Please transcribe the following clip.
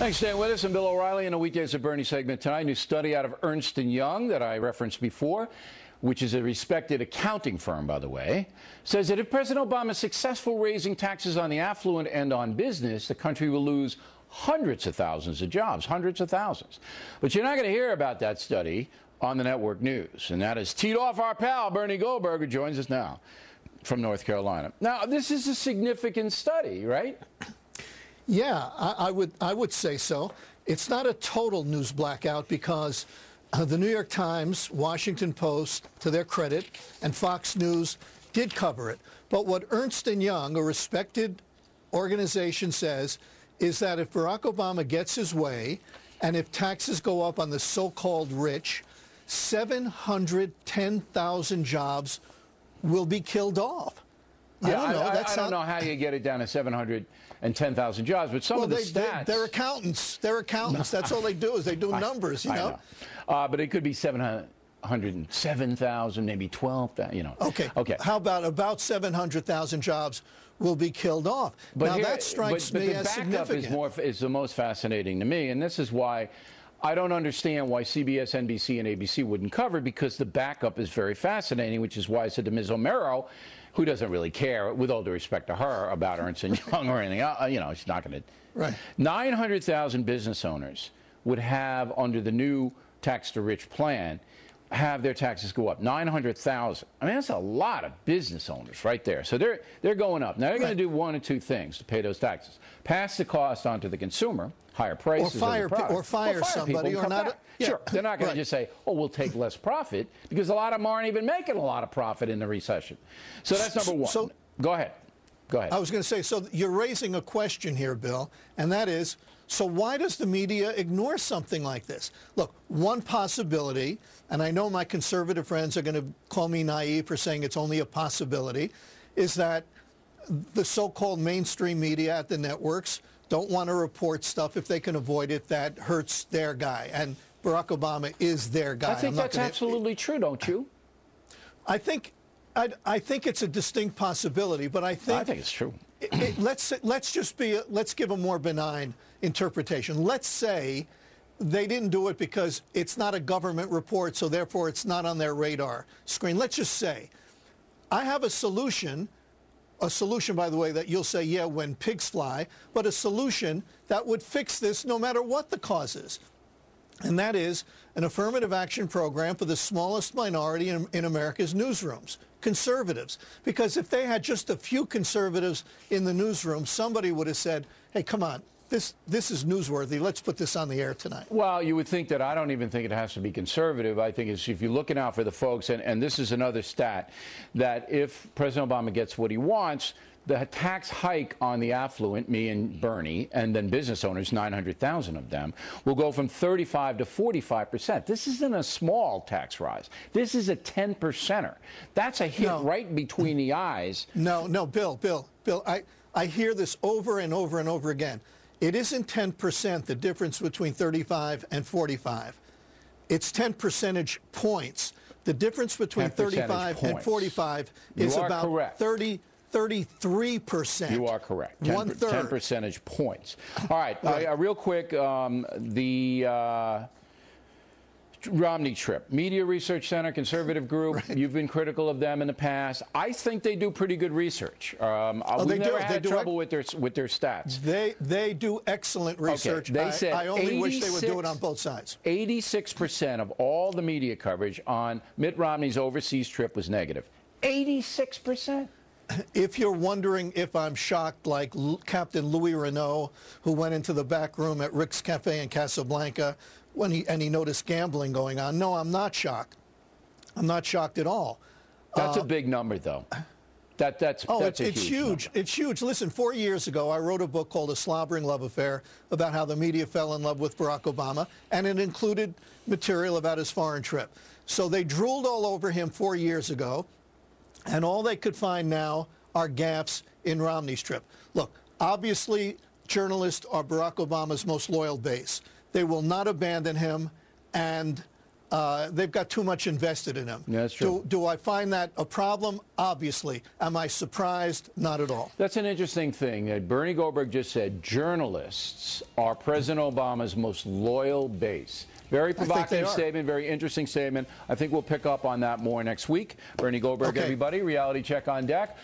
Thanks for staying with us. I'm Bill O'Reilly in a Weekdays at Bernie segment tonight. New study out of Ernst Young that I referenced before, which is a respected accounting firm, by the way, says that if President Obama is successful raising taxes on the affluent and on business, the country will lose hundreds of thousands of jobs, hundreds of thousands. But you're not going to hear about that study on the network news. And that is teed off our pal, Bernie Goldberg, who joins us now from North Carolina. Now, this is a significant study, right? Yeah, I would say so. It's not a total news blackout because the New York Times, Washington Post, to their credit, and Fox News did cover it. But what Ernst Young, a respected organization, says is that if Barack Obama gets his way and if taxes go up on the so-called rich, 710,000 jobs will be killed off. Yeah, I don't know how you get it down to 710,000 jobs, but some of the stats... They're accountants. They're accountants. That's all they do is they do numbers, you know? But it could be 707,000, maybe 12,000, you know. Okay. How about 700,000 jobs will be killed off? But now, that strikes me as significant. The backup is the most fascinating to me, and this is why I don't understand why CBS, NBC, and ABC wouldn't cover it, because the backup is very fascinating, which is why I said to Ms. O'Mara, who doesn't really care, with all due respect to her, about Ernst Young or anything else, you know, she's not going to. Right. 900,000 business owners would have, under the new tax-to-rich plan, have their taxes go up. 900,000. I mean, that's a lot of business owners right there. So they're going up. Now, they're going to do one of two things to pay those taxes. Pass the cost on to the consumer, higher prices, or fire somebody, or not. Sure, they're not going to just say, "Oh, we'll take less profit," because a lot of them aren't even making a lot of profit in the recession. So that's number one. So go ahead. I was going to say, so you're raising a question here, Bill, and that is, so why does the media ignore something like this? Look, one possibility, and I know my conservative friends are going to call me naive for saying it's only a possibility, is that the so-called mainstream media at the networks don't want to report stuff if they can avoid it that hurts their guy. And Barack Obama is their guy. I think that's absolutely true, don't you? I think it's a distinct possibility, but I think it's true. Let's give a more benign interpretation. Let's say they didn't do it because it's not a government report, so therefore it's not on their radar screen. Let's just say I have a solution, by the way, that you'll say, yeah, when pigs fly, but a solution that would fix this no matter what the cause is. And that is an affirmative action program for the smallest minority in America's newsrooms, conservatives. Because if they had just a few conservatives in the newsroom, somebody would have said, hey, come on, this is newsworthy. Let's put this on the air tonight. Well, you would think that. I don't even think it has to be conservative. I think it's, if you're looking out for the folks, and this is another stat, that if President Obama gets what he wants, the tax hike on the affluent, me and Bernie, and then business owners, 900,000 of them, will go from 35 to 45%. This isn't a small tax rise. This is a 10%er. That's a hit right between the eyes. No, Bill, I hear this over and over and over again. It isn't 10%, the difference between 35 and 45. It's 10 percentage points. The difference between 35 and 45 is about 33%. You are correct. 1/3. 10 percentage points. All right. Real quick, the Romney trip. Media Research Center, conservative group. Right. You've been critical of them in the past. I think they do pretty good research. We've never had trouble with their stats. They do excellent research. Okay. They said I only wish they would do it on both sides. 86% of all the media coverage on Mitt Romney's overseas trip was negative. 86%. If you're wondering if I'm shocked, like Captain Louis Renault, who went into the back room at Rick's Cafe in Casablanca when he noticed gambling going on, no, I'm not shocked. I'm not shocked at all. That's a big number, though. It's huge. Number. It's huge. Listen, 4 years ago, I wrote a book called A Slobbering Love Affair about how the media fell in love with Barack Obama, and it included material about his foreign trip. So they drooled all over him 4 years ago. And all they could find now are gaffes in Romney's trip. Look, obviously, journalists are Barack Obama's most loyal base. They will not abandon him, and they've got too much invested in him. Yeah, that's true. Do I find that a problem? Obviously. Am I surprised? Not at all. That's an interesting thing that Bernie Goldberg just said. Journalists are President Obama's most loyal base. Very provocative statement, very interesting statement. I think we'll pick up on that more next week. Bernie Goldberg, everybody. Reality Check on deck.